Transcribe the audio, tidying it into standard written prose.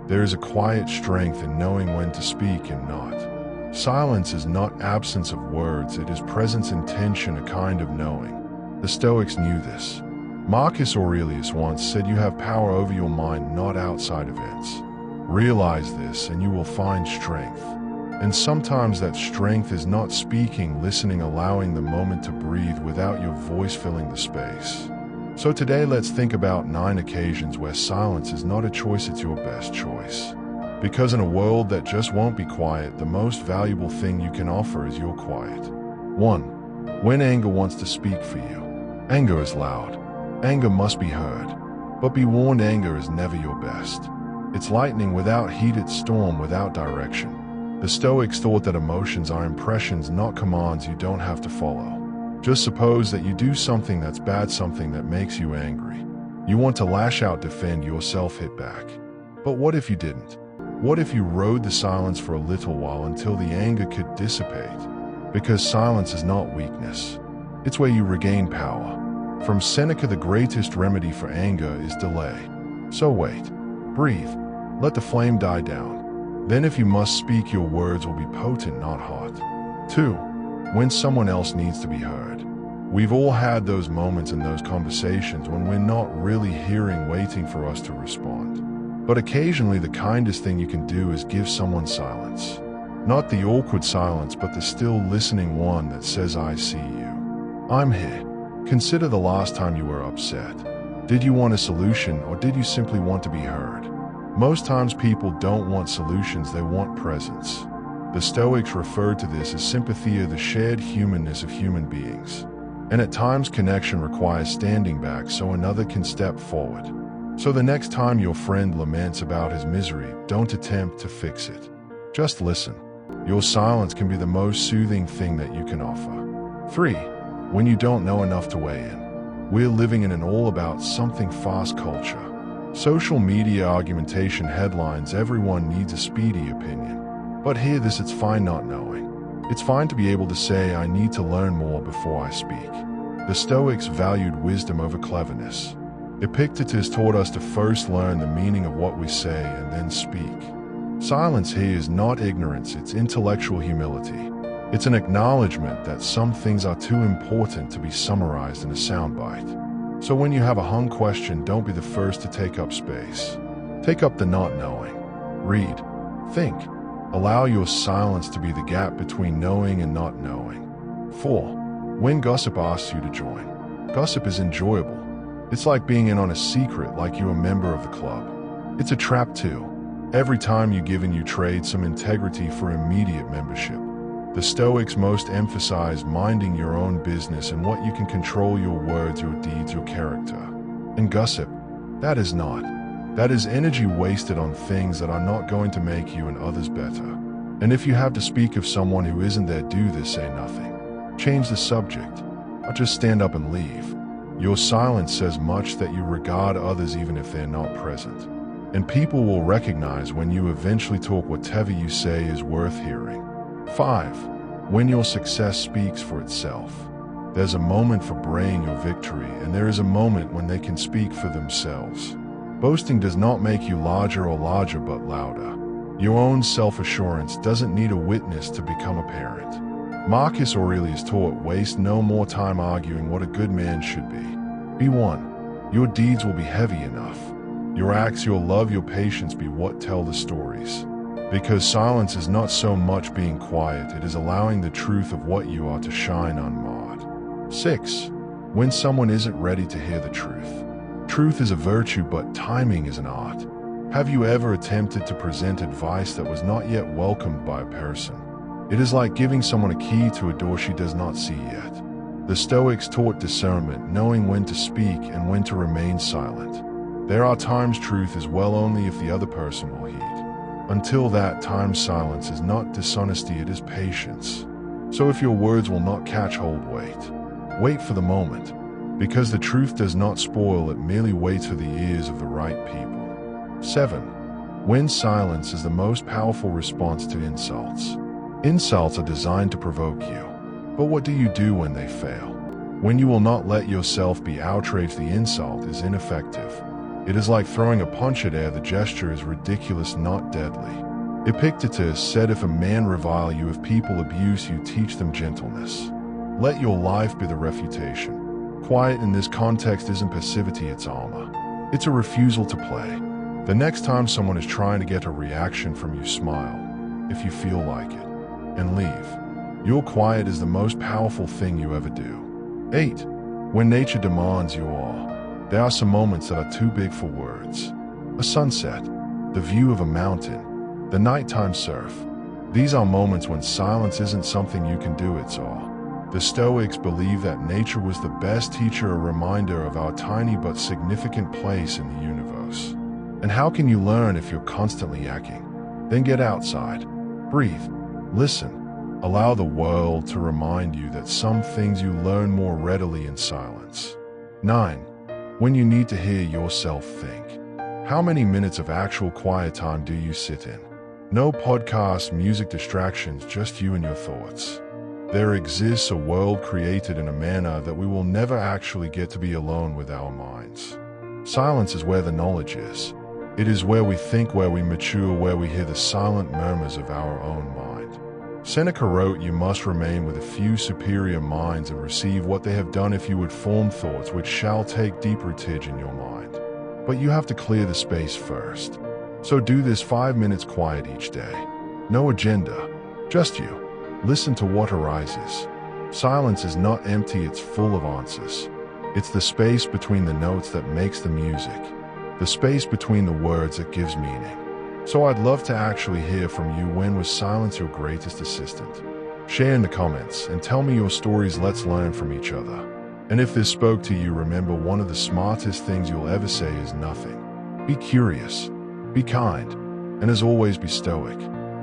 There is a quiet strength in knowing when to speak and not. Silence is not absence of words, it is presence in tension, a kind of knowing. The Stoics knew this. Marcus Aurelius once said, "You have power over your mind, not outside events." Realize this and you will find strength. And sometimes that strength is not speaking, listening, allowing the moment to breathe without your voice filling the space. So today let's think about 9 occasions where silence is not a choice, it's your best choice. Because in a world that just won't be quiet, the most valuable thing you can offer is your quiet. 1. When anger wants to speak for you. Anger is loud. Anger must be heard. But be warned, anger is never your best. It's lightning without heat, it's storm without direction. The Stoics thought that emotions are impressions, not commands you don't have to follow. Just suppose that you do something that's bad, something that makes you angry. You want to lash out, defend yourself, hit back. But what if you didn't? What if you rode the silence for a little while until the anger could dissipate? Because silence is not weakness. It's where you regain power. From Seneca, the greatest remedy for anger is delay. So wait. Breathe. Let the flame die down. Then if you must speak, your words will be potent, not hot. 2. When someone else needs to be heard. We've all had those moments in those conversations when we're not really hearing, waiting for us to respond. But occasionally the kindest thing you can do is give someone silence. Not the awkward silence, but the still listening one that says, "I see you. I'm here." Consider the last time you were upset. Did you want a solution, or did you simply want to be heard? Most times people don't want solutions, they want presence. The Stoics referred to this as sympathia, the shared humanness of human beings. And at times connection requires standing back so another can step forward. So the next time your friend laments about his misery, don't attempt to fix it. Just listen. Your silence can be the most soothing thing that you can offer. 3. When you don't know enough to weigh in. We're living in an all-about-something-fast culture. Social media argumentation, headlines, everyone needs a speedy opinion. But hear this, it's fine not knowing. It's fine to be able to say, "I need to learn more before I speak." The Stoics valued wisdom over cleverness. Epictetus taught us to first learn the meaning of what we say and then speak. Silence here is not ignorance, it's intellectual humility. It's an acknowledgement that some things are too important to be summarized in a soundbite. So when you have a hung question, don't be the first to take up space. Take up the not knowing. Read. Think. Allow your silence to be the gap between knowing and not knowing. 4. When gossip asks you to join. Gossip is enjoyable. It's like being in on a secret, like you're a member of the club. It's a trap too. Every time you give and you trade some integrity for immediate membership. The Stoics most emphasize minding your own business and what you can control, your words, your deeds, your character. And gossip, that is not. That is energy wasted on things that are not going to make you and others better. And if you have to speak of someone who isn't there, do this, say nothing. Change the subject, or just stand up and leave. Your silence says much that you regard others even if they're not present. And people will recognize when you eventually talk whatever you say is worth hearing. 5. When your success speaks for itself. There's a moment for braying your victory, and there is a moment when they can speak for themselves. Boasting does not make you larger or larger, but louder. Your own self-assurance doesn't need a witness to become apparent. Marcus Aurelius taught, waste no more time arguing what a good man should be. Be one. Your deeds will be heavy enough. Your acts, your love, your patience be what tell the stories. Because silence is not so much being quiet, it is allowing the truth of what you are to shine unmarred. 6. When someone isn't ready to hear the truth. Truth is a virtue, but timing is an art. Have you ever attempted to present advice that was not yet welcomed by a person? It is like giving someone a key to a door she does not see yet. The Stoics taught discernment, knowing when to speak and when to remain silent. There are times truth is well only if the other person will heed. Until that time, silence is not dishonesty, it is patience. So if your words will not catch hold, wait. Wait for the moment. Because the truth does not spoil, it merely waits for the ears of the right people. 7. When silence is the most powerful response to insults. Insults are designed to provoke you. But what do you do when they fail? When you will not let yourself be outraged, the insult is ineffective. It is like throwing a punch at air. The gesture is ridiculous, not deadly. Epictetus said, if a man revile you, if people abuse you, teach them gentleness. Let your life be the refutation. Quiet in this context isn't passivity, it's armor. It's a refusal to play. The next time someone is trying to get a reaction from you, smile, if you feel like it, and leave. Your quiet is the most powerful thing you ever do. 8. When nature demands your awe. There are some moments that are too big for words. A sunset, the view of a mountain, the nighttime surf. These are moments when silence isn't something you can do, it's awe. The Stoics believe that nature was the best teacher, a reminder of our tiny but significant place in the universe. And how can you learn if you're constantly yakking? Then get outside. Breathe. Listen. Allow the world to remind you that some things you learn more readily in silence. 9. When you need to hear yourself think. How many minutes of actual quiet time do you sit in? No podcasts, music, distractions, just you and your thoughts. There exists a world created in a manner that we will never actually get to be alone with our minds. Silence is where the knowledge is. It is where we think, where we mature, where we hear the silent murmurs of our own mind. Seneca wrote, you must remain with a few superior minds and receive what they have done if you would form thoughts which shall take deep rootage in your mind. But you have to clear the space first. So do this 5 minutes quiet each day. No agenda, just you. Listen to what arises. Silence is not empty, it's full of answers. It's the space between the notes that makes the music. The space between the words that gives meaning. So I'd love to actually hear from you. When was silence your greatest assistant? Share in the comments and tell me your stories. Let's learn from each other. And if this spoke to you, remember, one of the smartest things you'll ever say is nothing. Be curious, be kind, and as always, be stoic.